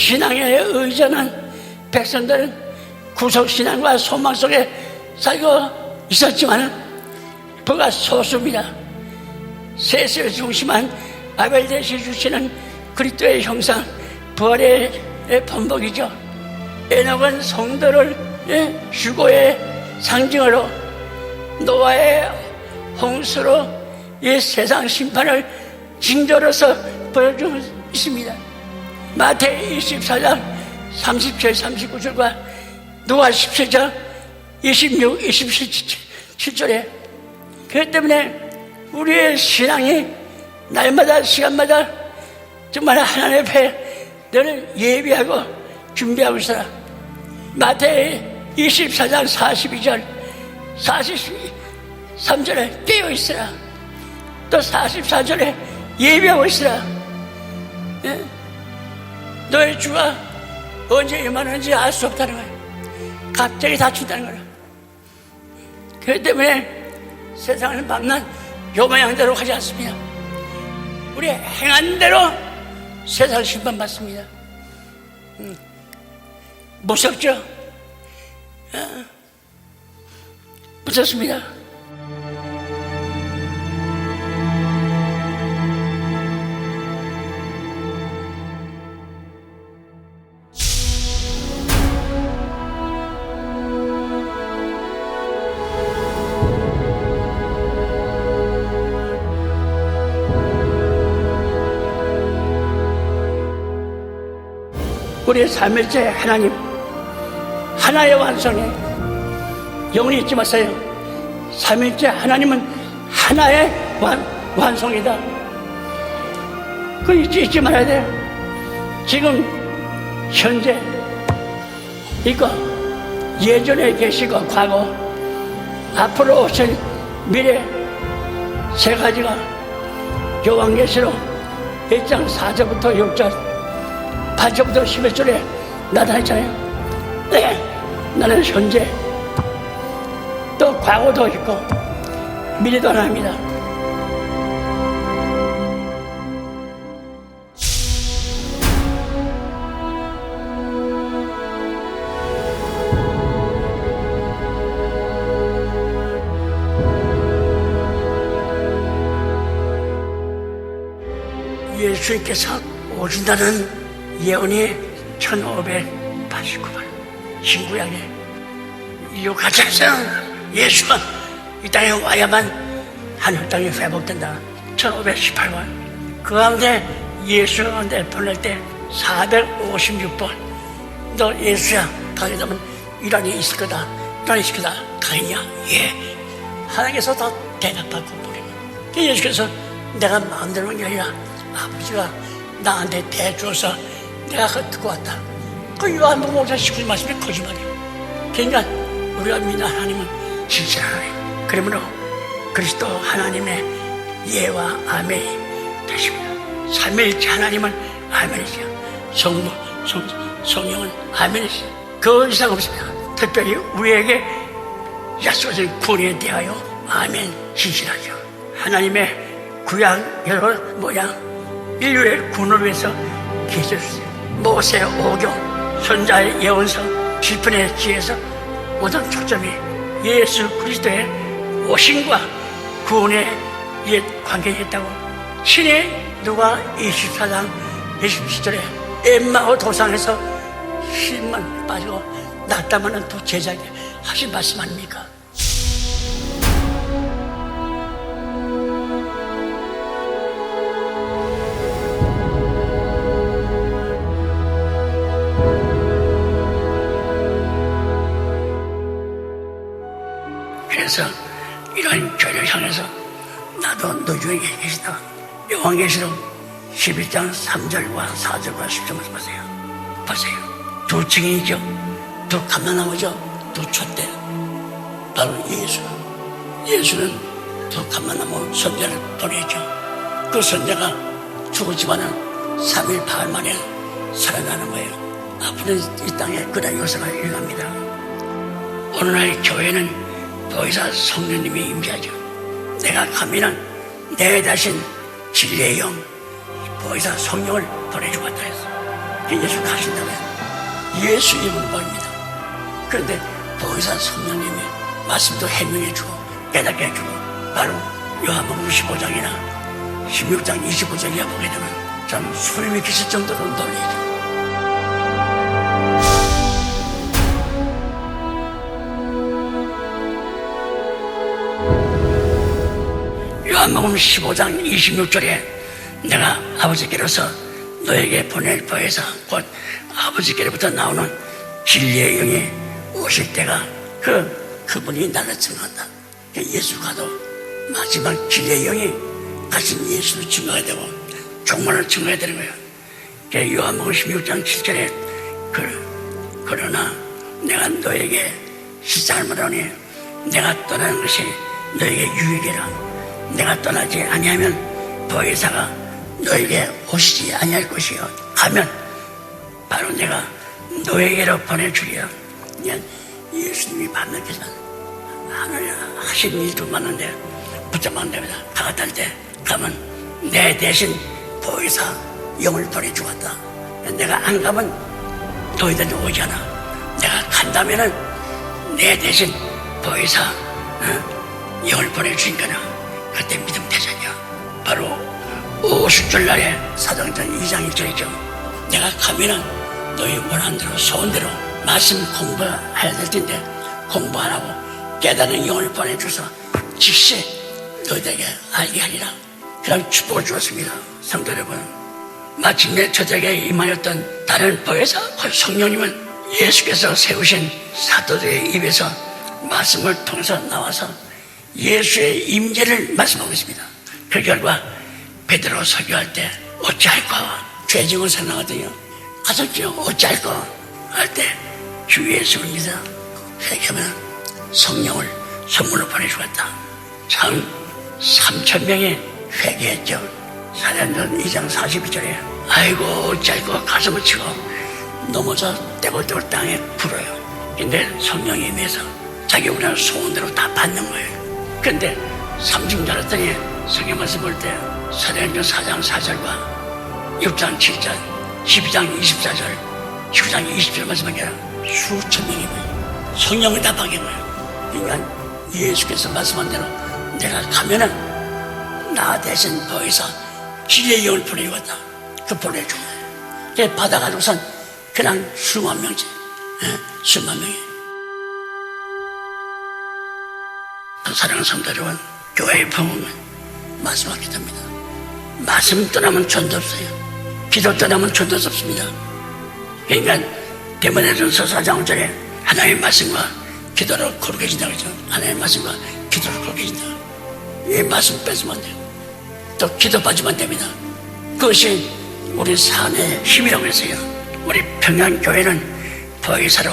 신앙에 의존한 백성들은 구속신앙과 소망 속에 살고 있었지만 그가 소수입니다. 셋을 중심한 아벨 대신 주시는 그리스도의 형상, 부활의 본복이죠. 에녹은 성도를 휴거의 상징으로, 노아의 홍수로 이 세상 심판을 징조로서 보여주고 있습니다. 마태의 24장 37, 39절과 누가 17장 26, 27절에 그렇기 때문에 우리의 신앙이 날마다 시간마다 정말 하나님 앞에 너를 예비하고 준비하고 있어라. 마태의 24장 42절 43절에 깨어있으라. 또 44절에 예비하고 있으라. 너의 주가 언제 임하는지 알 수 없다는 거예요. 갑자기 다친다는 거예요. 그렇기 때문에 세상을 만난 요모양대로 하지 않습니다. 우리 행한 대로 세상 심판받습니다. 무섭죠? 무섭습니다. 우리의 삼일째 하나님, 하나의 완성에 영원히 잊지 마세요. 삼일째 하나님은 하나의 완성이다. 그거 잊지 말아야 돼요. 지금 현재 있고 예전에 계시고 과거 앞으로 오실 미래 세 가지가 요한계시록 1장 4절부터 6절 8절부터 11절에 나타났잖아요. 네, 나는 현재 또 과거도 있고 미래도 하나입니다. 예수님께서 오신다는 예언이 1589번 신구약에 이유가지 않아요. 예수가 이 땅에 와야만 하늘 땅이 회복된다. 1518번 그 가운데 예수 가운데 보낼 때 456번 너 예수야 가게 되면 이란이 있을 거다, 이란이 있을 거다. 가겠냐? 예. 하나님께서 다 대답하고 보내면 예수께서 내가 마음대로 한 게 아니라 아버지가 나한테 대주어서 내가 그거 듣고 왔다. 그 요한복음 5장 19절 말씀이 거짓말이에요. 그러니까 우리가 믿는 하나님은 진짜 하나님. 그러므로 그리스도 하나님의 예와 아멘이 되십니다. 삼위일체 하나님은 아멘이시요. 성부, 성령은 아멘이시요. 그 이상 없습니다. 특별히 우리에게 약속하신 구원에 대하여 아멘 신실하죠. 하나님의 구약 여러 모양 인류의 구원을 위해서 계셨어요. 모세 오경, 선자의 예언서, 시편의 지혜서 모든 초점이 예수 그리스도의 오심과 구원의 옛 관계에 있다고. 신의 누가 24장 27절에 엠마오 도상에서 힘만 빠지고 낙담하는 두 제자에게 하신 말씀 아닙니까? 그래서 이런 교회를 향해서 나도 너 중에 계시다. 요한계시록 11장 3절과 4절과 10절을 보세요. 보세요. 두 증인이죠. 두 감람나무죠. 두 촛대. 바로 예수. 예수는 두 감람나무 선자를 보내죠. 그 선자가 죽었지만은 3일 8일 만에 살아나는 거예요. 앞으로 이 땅에 그다 요소가 일어납니다. 오늘날 교회는 더 이상 성령님이 임재하죠. 내가 가면은 내 대신 진리의 영 보이사 성령을 보내주고 왔다 했어. 예수 가신다면 예수 이름으로 보입니다. 그런데 보혜사 성령님이 말씀도 해명해 주고 깨닫게 해주고 바로 요한복음 15장이나 16장 25장이나 보게 되면 참 소름이 끼칠 정도로 놀라죠. 요한복음 15장 26절에 내가 아버지께로서 너에게 보낼 보혜사 곧 아버지께로부터 나오는 진리의 영이 오실 때가 그분이 나를 증거한다. 예수가도 마지막 진리의 영이 가신 예수를 증거해야 되고 종말을 증거해야 되는 거예요. 요한복음 16장 7절에 그러나 내가 너에게 시작을 말하니 내가 떠나는 것이 너에게 유익이라. 내가 떠나지 아니하면 보혜사가 너에게 오시지 아니할 것이요 하면 바로 내가 너에게로 보내주리라. 예수님이 밤늦게서 하늘 하신 일도 많은데 붙잡으면 됩니다. 가갈 때 가면 내 대신 보혜사 영을 보내주었다. 내가 안 가면 너희들도 오지 않아. 내가 간다면은 내 대신 보혜사 영을 보내주니까 그때 믿음 되잖냐. 바로 50절 날에 사도행전 2장 1절이죠. 내가 가면은 너희 원하는 대로 소원대로 말씀 공부해야 될 텐데 공부 안 하고 깨닫는 영을 보내줘서 즉시 너희들에게 알게 하리라. 그런 축복을 주었습니다. 성도 여러분, 마침내 저에게 임하였던 다른 보혜사 성령님은 예수께서 세우신 사도들의 입에서 말씀을 통해서 나와서 예수의 임재를 말씀하고 있습니다. 그 결과 베드로 설교할 때 어찌할까 죄증을 생각하더니요 가졌죠. 어찌할까 할 때 주 예수를 믿어 회개하면 성령을 선물로 보내주었다. 참 3,000명이 회개했죠. 사도행전 2장 42절에 아이고 어찌할까 가슴을 치고 넘어져 떼굴떼굴 땅에 불어요. 근데 성령에 임해서 자기 원하는 소원대로 다 받는 거예요. 근데 3중 잘했더니 성경 말씀 볼 때 사도행전 4장 4절과 6장 7절 12장 24절 19장 20절 말씀하기를 수천 명이 거예요. 성령을 다 받은 거예요. 그러니까 예수께서 말씀한 대로 내가 가면은 나 대신 보혜사 진리의 영을 보내주었다. 그 보내준 거예요. 그래 받아가지고선 그냥 수만 명지 수만 명이. 사랑하는 성도 여러분, 교회에 보면 말씀하게 됩니다. 말씀 떠나면 전도 없어요. 기도 떠나면 전도 없습니다. 그러니까 데모데전서 4장 5절에 하나님의 말씀과 기도로 거룩해진다고 그러죠. 하나님의 말씀과 기도로 거룩해진다. 이 말씀 뺏으면 안 돼요. 또 기도 빠지면 안 됩니다. 그것이 우리 삶의 힘이라고 했어요. 우리 평양교회는 보혜사로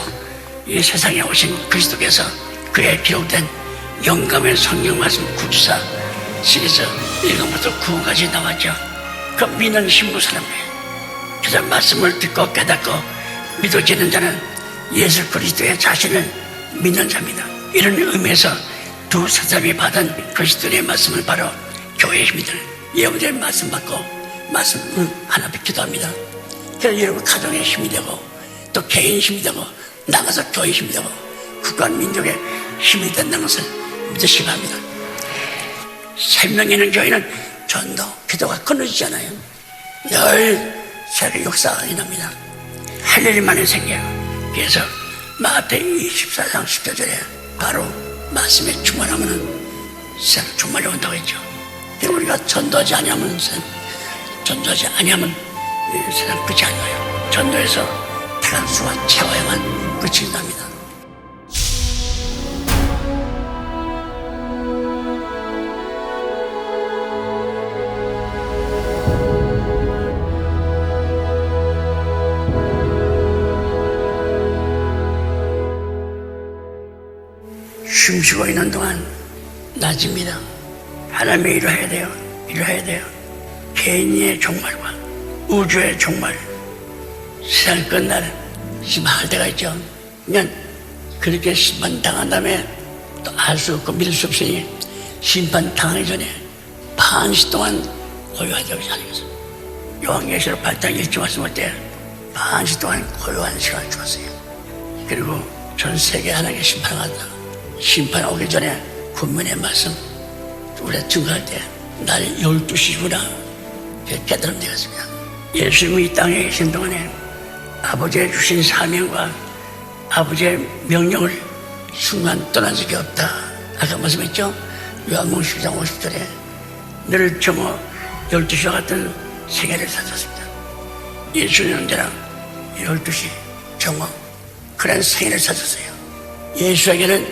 이 세상에 오신 그리스도께서 그에 기록된 영감의 성령 말씀 구주사 시리즈 1권부터 9권까지 나왔죠. 그 믿는 신부 사람이에요. 그래서 말씀을 듣고 깨닫고 믿어지는 자는 예수 그리스도의 자신을 믿는 자입니다. 이런 의미에서 두 사람이 받은 그리스도의 말씀을 바로 교회의 힘이들 여러분들의 말씀 받고 말씀 하나 기도합니다. 그래서 여러분 가정의 힘이 되고 또 개인 힘이 되고 나가서 교회 힘이 되고 국가 민족의 힘이 된다는 것을 믿으시기 바랍니다. 생명이 있는 교회는 전도, 기도가 끊어지지 않아요. 늘 새로 역사가 일어납니다. 할 일이 많이 생겨요. 그래서 마태복음 24장 10절에 바로 말씀에 충만하면 세상 충만이 온다고 했죠. 우리가 전도하지 아니하면 세상 끝이 아니에요. 전도에서 태강수와 채워야만 끝이 납니다. 숨쉬고 있는 동안 낮입니다. 하나님의 일을 해야 돼요. 개인의 종말과 우주의 종말, 세상 끝날 심판할 때가 있죠. 그냥 그렇게 심판당한 다음에 또 알 수 없고 믿을 수 없으니 심판당하기 전에 반시 동안 고요하자고 하는 것은 요한계시록 8장 1절 말씀할 때 반시 동안 고요한 시간을 주었어요. 그리고 전 세계 하나님의 심판을 간다. 심판 오기 전에 군민의 말씀 우리가 증거할 때 날 12시구나 깨달음 되었습니다. 예수님이 이 땅에 계신 동안에 아버지의 주신 사명과 아버지의 명령을 순간 떠난 적이 없다. 아까 말씀했죠? 요한복음 10장 50절에 너를 정오 12시와 같은 생애를 사셨습니다. 예수님 언제나 12시 정오 그런 생애를 사셨어요. 예수에게는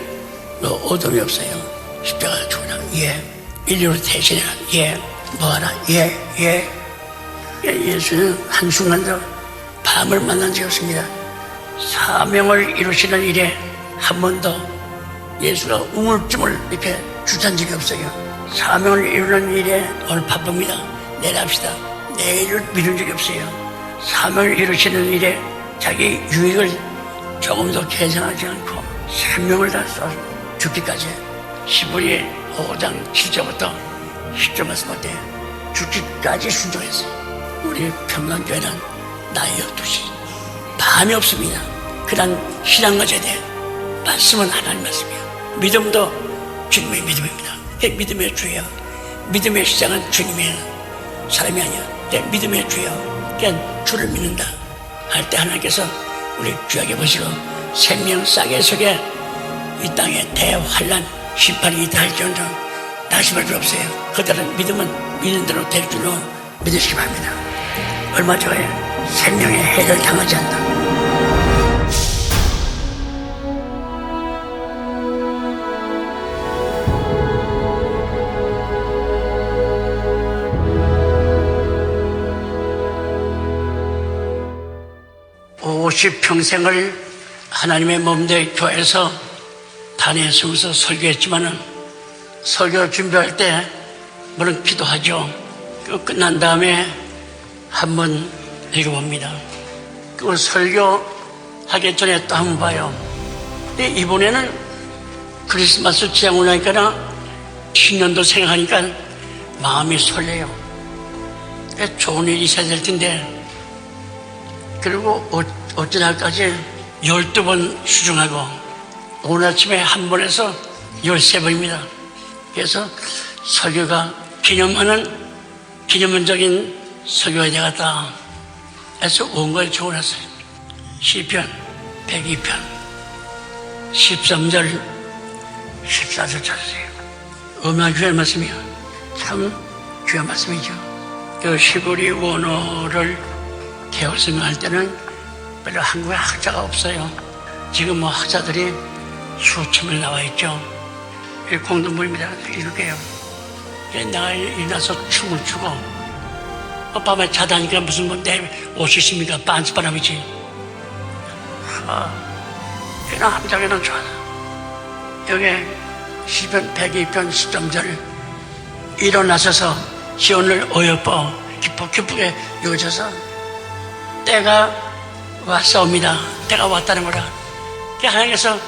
어둠이 없어요. 십자가 죽으라. 예. 인류를 대신해라. 예. 뭐하라. 예. 예수는 한순간도 밤을 만난 적이 없습니다. 사명을 이루시는 일에 한 번도 예수가 우물쭈물 이렇게 주저한 적이 없어요. 사명을 이루는 일에 오늘 바쁩니다. 내일 합시다. 내일을 미룬 적이 없어요. 사명을 이루시는 일에 자기 유익을 조금도 계산하지 않고 생명을 다 써 죽기까지. 시브리 5장 7절부터 10절 말씀할 때 죽기까지 순종했어요. 우리 평강교회는 나이 12시 밤이 없습니다. 그런 신앙 가져야 돼. 말씀은 하나님 말씀이에요. 믿음도 주님의 믿음입니다. 믿음의 주여. 믿음의 시작은 주님이에요. 사람이 아니야. 내 믿음의 주여. 그냥 주를 믿는다 할 때 하나님께서 우리 귀하게 보시고 생명 싸게 속에 이 땅에 대환란 심판이 있다 할지언정 낙심할 필요 없어요. 그들은 믿음은 믿는 대로 될 줄로 믿으시기 바랍니다. 얼마 전에 생명의 해를 당하지 않는다. 평생을 하나님의 몸된 교회에서 단에서서 설교했지만은 설교 준비할 때 물론 기도하죠. 끝난 다음에 한번 읽어봅니다. 그 설교하기 전에 또 한번 봐요. 근데 이번에는 크리스마스 지나고 나니까 신년도 생각하니까 마음이 설레요. 좋은 일이 있어야 될 텐데. 그리고 어쩌날까지 12번 수정하고 오늘 아침에 한 번에서 13번입니다. 그래서 설교가 기념적인 설교가 되겠다 해서 온 거에 적어놨어요. 시편 102편 13절 14절 찾으세요. 얼마나 귀한 말씀이야. 참 귀한 말씀이죠. 그 시보리 원어를 개혁 설명할 때는 별로 한국에 학자가 없어요. 지금 뭐 학자들이 수천 명 나와 있죠. 공동물입니다. 읽을게요. 내가 일어나서 춤을 추고 밤에 자다니까 무슨 뭐 내 옷이 있습니까? 반스바람이지. 그냥 함장에는 좋아. 여기 시편 102편 10점절 일어나셔서 시온을 어여뻐 기쁘게 요져서 때가 왔사옵니다. 때가 왔다는 거라. 하나님께서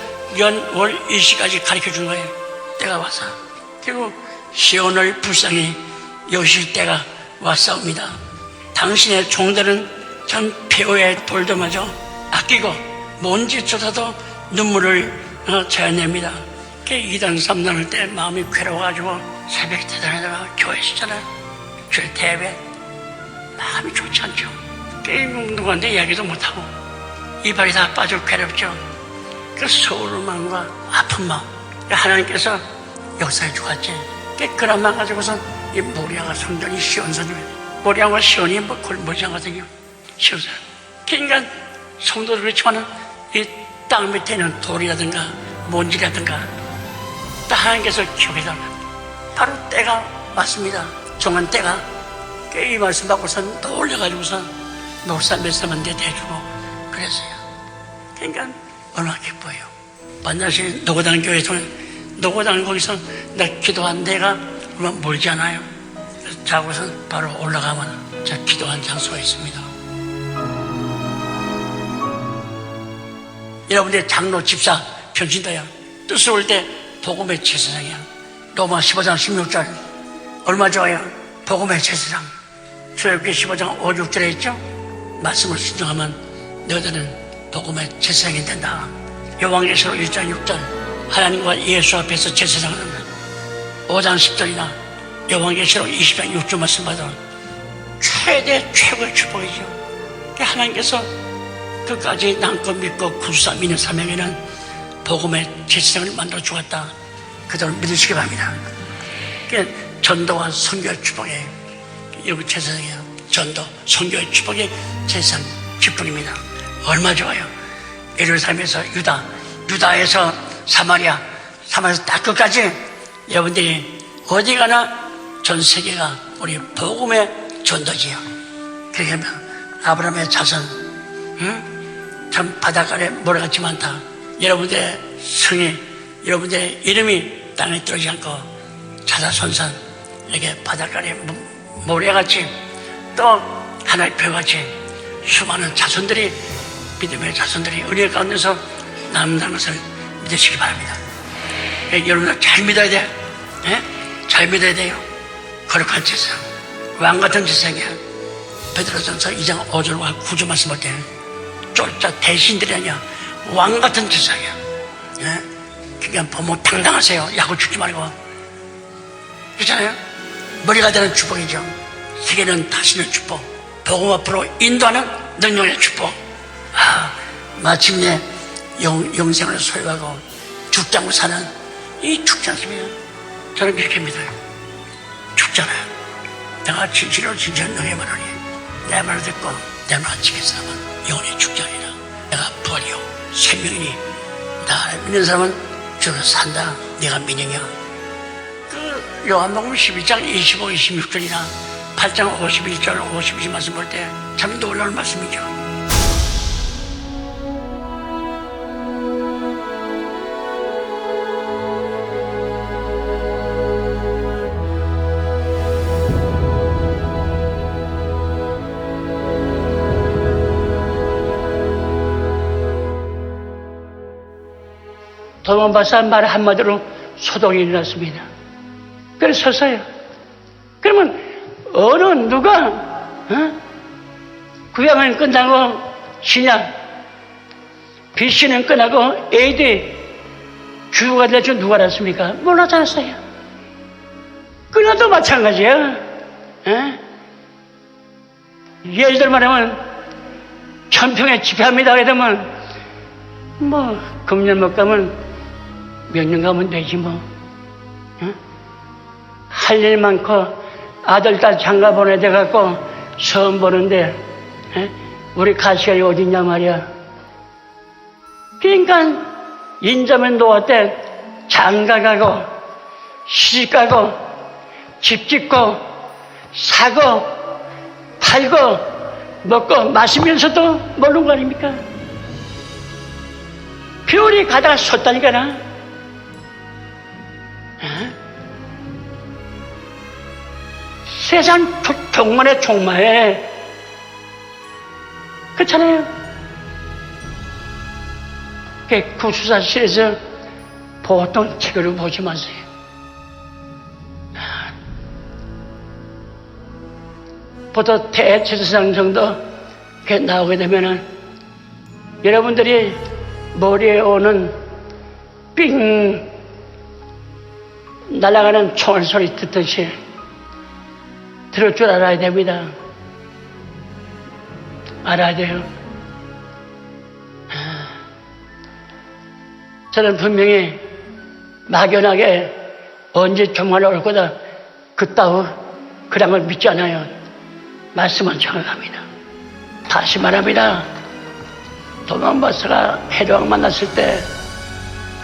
월 일시까지 가르쳐 준 거예요. 때가 왔어. 그리고 시온을 불쌍히 여실 때가 왔사옵니다. 당신의 종들은 전 폐허의 돌도마저 아끼고 먼지조차도 눈물을 자아냅니다. 이단 3단할 때 마음이 괴로워가지고 새벽 대단하다가 교회 시잖아요. 주일 대회 마음이 좋지 않죠. 누구한테 이야기도 못하고 이발이 다 빠져 괴롭죠. 그 서운한 마음과 아픈 마음 하나님께서 역사해 주었지. 그런 마음 가지고서 이 모리아가 성전이 시온산이에요. 모리아와 시온이 뭐지않거든요. 시온산. 그러니까 성도도 그렇지만 이 땅 밑에 있는 돌이라든가 먼지라든가 다 하나님께서 기억해달라. 바로 때가 왔습니다. 정한 때가. 이 말씀 받고서 놀려가지고서 목사 몇 사람한테 대주고 그랬어요. 그러니까 얼마나 기뻐요. 반드시 노고당 교회에서 노고당 거기서 나 기도한 데가 얼마 멀지 않아요. 자고서 바로 올라가면 제가 기도한 장소가 있습니다. 여러분들 장로, 집사, 변신다야 뜻을 올 때 복음의 제사장이야. 로마 15장 16절 얼마 좋아요. 복음의 제사장. 출애굽기 15장 5, 6절에 있죠. 말씀을 순종하면 너희들은 복음의 제사장이 된다. 요한계시록 1장 6절 하나님과 예수 앞에서 제사장을 하는 5장 10절이나 요한계시록 20장 6절 말씀마다 최고의 축복이죠. 하나님께서 끝까지 남고 믿고 구주사 믿는 사명에는 복음의 제사장을 만들어 주었다. 그대로 믿으시기 바랍니다. 전도와 선교의 축복에 여러분 제사장이에요. 전도, 선교의 축복이 제사장 기쁨입니다. 얼마 좋아요. 예루살렘에서 유다에서 사마리아에서 딱 끝까지 여러분들이 어디 가나 전 세계가 우리 복음의 전도지요. 그렇게 하면 아브라함의 자손, 참 바닷가에 모래같이 많다. 여러분들의 성이, 여러분들의 이름이 땅에 떨어지지 않고 자자손손 이렇게 바닷가에 모래같이 또 하나의 표같이 수많은 자손들이 믿음의 자손들이 은혜 가운데서 남는 것을 믿으시기 바랍니다. 여러분들 잘 믿어야 돼요. 잘 믿어야 돼요. 거룩한 제사장, 왕같은 제사장이야. 베드로전서 2장 5절과 9절 말씀할 때 쫄자 대신들이 아니야. 왕같은 제사장이야. 그러니까 보면 당당하세요. 야구 죽지 말고. 그렇잖아요. 머리가 되는 축복이죠. 세계는 다시는 축복, 복음 앞으로 인도하는 능력의 축복. 마침내 영생을 소유하고 죽지 않고 사는 이 죽지 않습니다. 저는 그렇게 믿어요. 죽잖아요. 내가 진실로 너의 말하니 내 말을 듣고 내 말을 지킨 사람은 영원히 죽지 않으리라. 내가 부활이요 생명이니 나를 믿는 사람은 저로 산다. 내가 민영이야. 그 요한복음 12장 25, 26절이나 8장 51절, 52절 말씀 볼 때 참 놀라운 말씀이죠. 도망박사 말 한마디로 소동이 일어났습니다. 그래서 섰어요. 그러면 어느 누가 구약은 끝나고 신약 BC는 끝나고 AD 주가 될 줄 누가 알았습니까? 몰랐지 않았어요. 끝나도 마찬가지야. 예를 들어 말하면 천평에 집회합니다 그러면 뭐 금년 못 가면 몇 년 가면 되지 뭐. 할 일 많고 아들 딸 장가 보내돼 갖고 처음 보는데 우리 가시가 어딨냐 말이야. 그러니까 인자면 노아 때 장가 가고 시집 가고 집 짓고 사고 팔고 먹고 마시면서도 모르는 거 아닙니까? 별이 가다가 섰다니까나. 세상 종말의 종말에 그렇잖아요. 구수사실에서 보통 책으로 보지 마세요. 보통 대제사장 정도 나오게 되면은 여러분들이 머리에 오는 삥 날아가는 총알 소리 듣듯이 들을 줄 알아야 됩니다. 알아야 돼요. 저는 분명히 막연하게 언제 종말 올 거다 그따위 그런 걸 믿지 않아요. 말씀은 정확합니다. 다시 말합니다. 도망박사가 헤로왕 만났을 때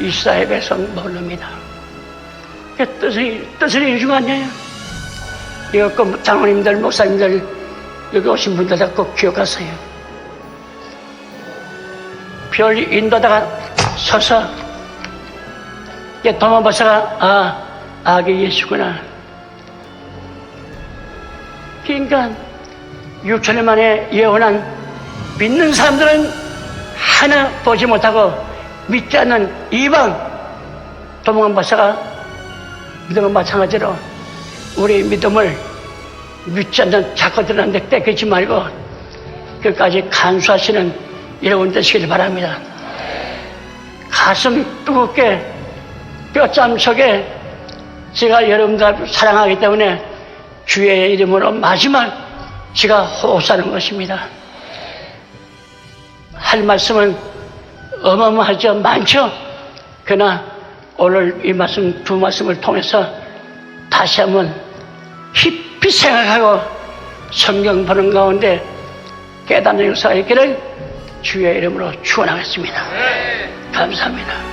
이스라엘 백성 모릅니다. 뜻을 읽은 거 아니에요? 이거 꼭 장로님들, 목사님들 여기 오신 분들 다 꼭 기억하세요. 별 인도다가 서서 도망박사가 아기 예수구나. 그러니까 6천년 만에 예언한 믿는 사람들은 하나 보지 못하고 믿지 않는 이방 도망박사가 믿음은 마찬가지로 우리 믿음을 믿지 않는 작가들한테 뺏기지 말고 끝까지 간수하시는 여러분 되시길 바랍니다. 가슴 뜨겁게 뼈짬 속에 제가 여러분들 사랑하기 때문에 주의 이름으로 마지막 제가 호소하는 것입니다. 할 말씀은 어마어마하죠. 많죠. 그러나 오늘 이 말씀 두 말씀을 통해서 다시 한번 깊이 생각하고 성경 보는 가운데 깨닫는 역사가 있기를 주의 이름으로 축원하겠습니다. 감사합니다.